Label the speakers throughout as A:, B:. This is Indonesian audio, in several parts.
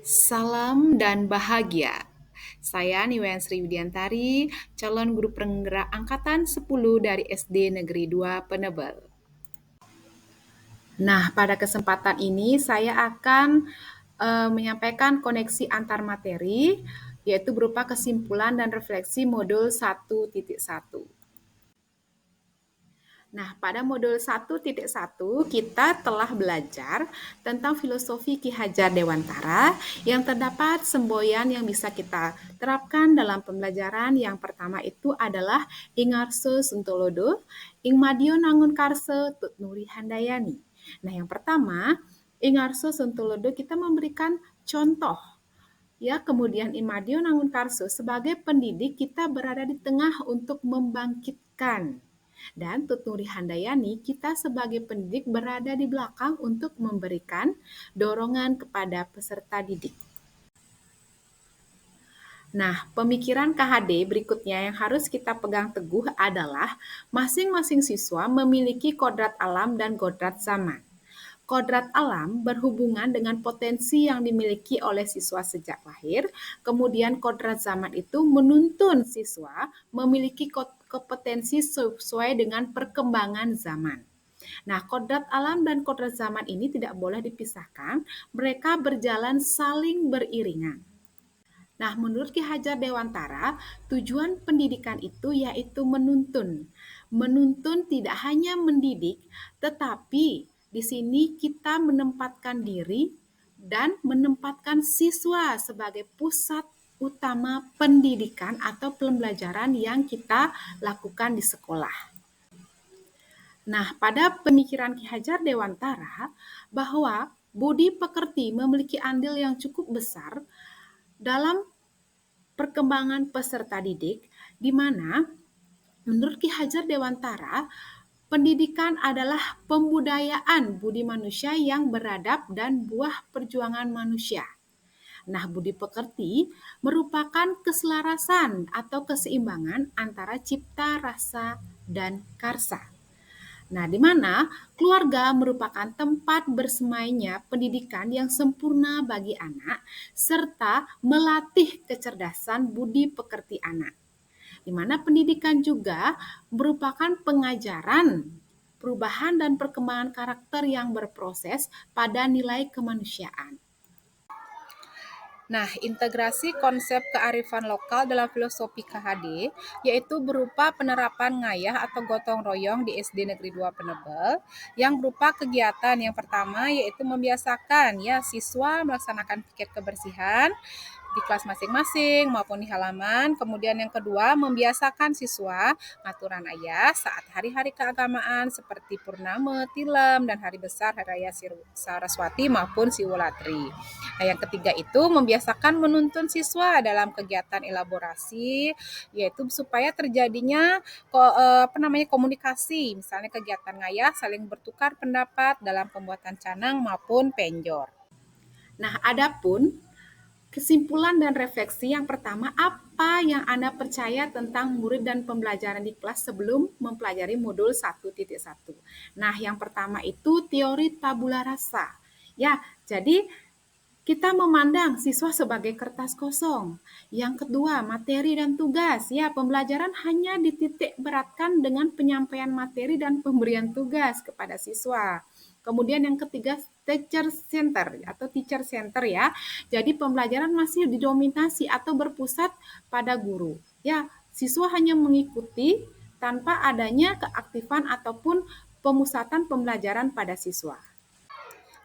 A: Salam dan bahagia. Saya Niwen Sri Widiantari, calon guru penggerak angkatan 10 dari SD Negeri 2 Penebel. Nah, pada kesempatan ini saya akan menyampaikan koneksi antar materi, yaitu berupa kesimpulan dan refleksi modul 1.1. Nah, pada modul 1.1 kita telah belajar tentang filosofi Ki Hajar Dewantara yang terdapat semboyan yang bisa kita terapkan dalam pembelajaran. Yang pertama itu adalah Ingarso Suntolodo, Ing Madyo Nangun Karso Tut Nuri Handayani. Nah, yang pertama, Ingarso Suntolodo kita memberikan contoh. Ya, kemudian Imadio Nangun Karso sebagai pendidik kita berada di tengah untuk membangkitkan. Dan Tuturi Handayani kita sebagai pendidik berada di belakang untuk memberikan dorongan kepada peserta didik. Nah, pemikiran KHD berikutnya yang harus kita pegang teguh adalah masing-masing siswa memiliki kodrat alam dan kodrat zaman. Kodrat alam berhubungan dengan potensi yang dimiliki oleh siswa sejak lahir, kemudian kodrat zaman itu menuntun siswa memiliki kompetensi sesuai dengan perkembangan zaman. Nah, kodrat alam dan kodrat zaman ini tidak boleh dipisahkan, mereka berjalan saling beriringan. Nah, menurut Ki Hajar Dewantara, tujuan pendidikan itu yaitu menuntun. Menuntun tidak hanya mendidik, tetapi di sini kita menempatkan diri dan menempatkan siswa sebagai pusat utama pendidikan atau pembelajaran yang kita lakukan di sekolah. Nah, pada pemikiran Ki Hajar Dewantara bahwa budi pekerti memiliki andil yang cukup besar dalam perkembangan peserta didik, di mana menurut Ki Hajar Dewantara, pendidikan adalah pembudayaan budi manusia yang beradab dan buah perjuangan manusia. Nah, budi pekerti merupakan keselarasan atau keseimbangan antara cipta, rasa, dan karsa. Nah, di mana keluarga merupakan tempat bersemainya pendidikan yang sempurna bagi anak, serta melatih kecerdasan budi pekerti anak. Di mana pendidikan juga merupakan pengajaran perubahan dan perkembangan karakter yang berproses pada nilai kemanusiaan. Nah, integrasi konsep kearifan lokal dalam filosofi KHD yaitu berupa penerapan ngayah atau gotong royong di SD Negeri 2 Penebel yang berupa kegiatan yang pertama yaitu membiasakan ya siswa melaksanakan piket kebersihan di kelas masing-masing maupun di halaman. Kemudian yang kedua, membiasakan siswa aturan ayah saat hari-hari keagamaan seperti Purnama, Tilem, dan hari besar Hari Raya Saraswati maupun Siwolatri. Nah, yang ketiga itu membiasakan menuntun siswa dalam kegiatan elaborasi, yaitu supaya terjadinya komunikasi, misalnya kegiatan ngayah saling bertukar pendapat dalam pembuatan canang maupun penjor. Nah, adapun kesimpulan dan refleksi yang pertama, apa yang Anda percaya tentang murid dan pembelajaran di kelas sebelum mempelajari modul 1.1? Nah, yang pertama itu teori tabula rasa. Ya, jadi kita memandang siswa sebagai kertas kosong. Yang kedua, materi dan tugas. Ya, pembelajaran hanya dititik beratkan dengan penyampaian materi dan pemberian tugas kepada siswa. Kemudian yang ketiga, teacher center ya. Jadi pembelajaran masih didominasi atau berpusat pada guru. Ya, siswa hanya mengikuti tanpa adanya keaktifan ataupun pemusatan pembelajaran pada siswa.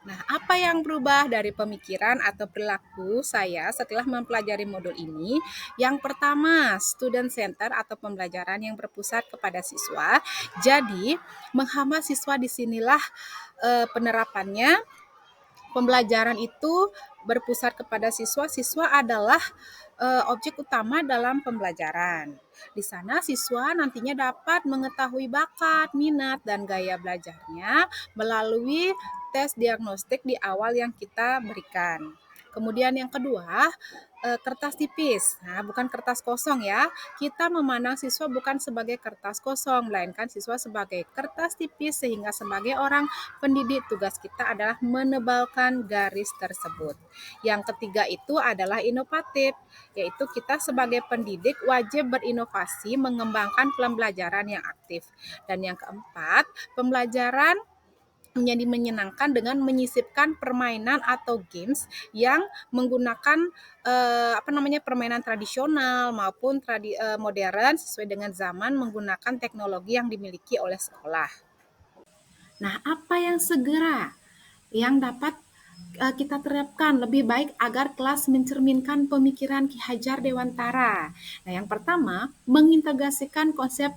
A: Nah, apa yang berubah dari pemikiran atau perilaku saya setelah mempelajari modul ini? Yang pertama, student center atau pembelajaran yang berpusat kepada siswa. Jadi, menghambat siswa disinilah penerapannya. Pembelajaran itu berpusat kepada siswa. Siswa adalah objek utama dalam pembelajaran. Di sana siswa nantinya dapat mengetahui bakat, minat, dan gaya belajarnya melalui tes diagnostik di awal yang kita berikan. Kemudian yang kedua, kertas tipis. Nah, bukan kertas kosong ya. Kita memandang siswa bukan sebagai kertas kosong, melainkan siswa sebagai kertas tipis sehingga sebagai orang pendidik tugas kita adalah menebalkan garis tersebut. Yang ketiga itu adalah inovatif, yaitu kita sebagai pendidik wajib berinovasi mengembangkan pembelajaran yang aktif. Dan yang keempat, pembelajaran menjadi menyenangkan dengan menyisipkan permainan atau games yang menggunakan permainan tradisional maupun modern sesuai dengan zaman menggunakan teknologi yang dimiliki oleh sekolah. Nah, apa yang segera yang dapat kita terapkan lebih baik agar kelas mencerminkan pemikiran Ki Hajar Dewantara? Nah, yang pertama, mengintegrasikan konsep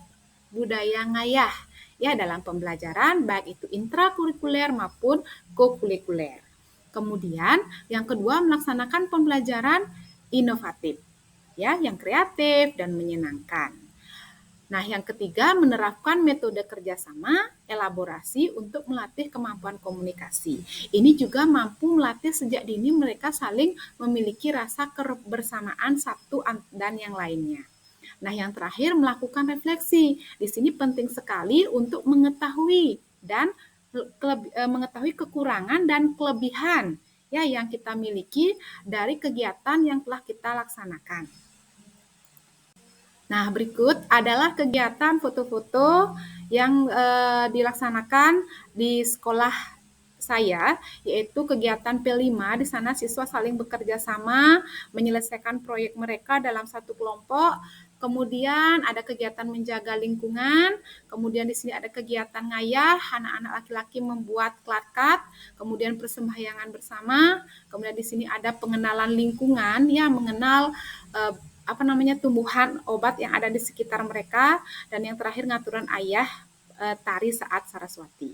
A: budaya ngayah ya dalam pembelajaran baik itu intrakurikuler maupun kokurikuler. Kemudian, yang kedua melaksanakan pembelajaran inovatif ya, yang kreatif dan menyenangkan. Nah, yang ketiga, menerapkan metode kerjasama, elaborasi untuk melatih kemampuan komunikasi. Ini juga mampu melatih sejak dini mereka saling memiliki rasa kebersamaan satu dan yang lainnya. Nah, yang terakhir, melakukan refleksi. Di sini penting sekali untuk mengetahui dan mengetahui kekurangan dan kelebihan ya yang kita miliki dari kegiatan yang telah kita laksanakan. Nah, berikut adalah kegiatan foto-foto yang dilaksanakan di sekolah saya, yaitu kegiatan P5. Di sana siswa saling bekerja sama menyelesaikan proyek mereka dalam satu kelompok. Kemudian ada kegiatan menjaga lingkungan, kemudian di sini ada kegiatan ngayah, anak-anak laki-laki membuat klat-kat, kemudian persembahyangan bersama, kemudian di sini ada pengenalan lingkungan, ya mengenal tumbuhan obat yang ada di sekitar mereka, dan yang terakhir ngaturan ayah tari saat Saraswati.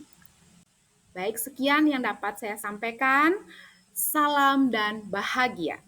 A: Baik, sekian yang dapat saya sampaikan. Salam dan bahagia.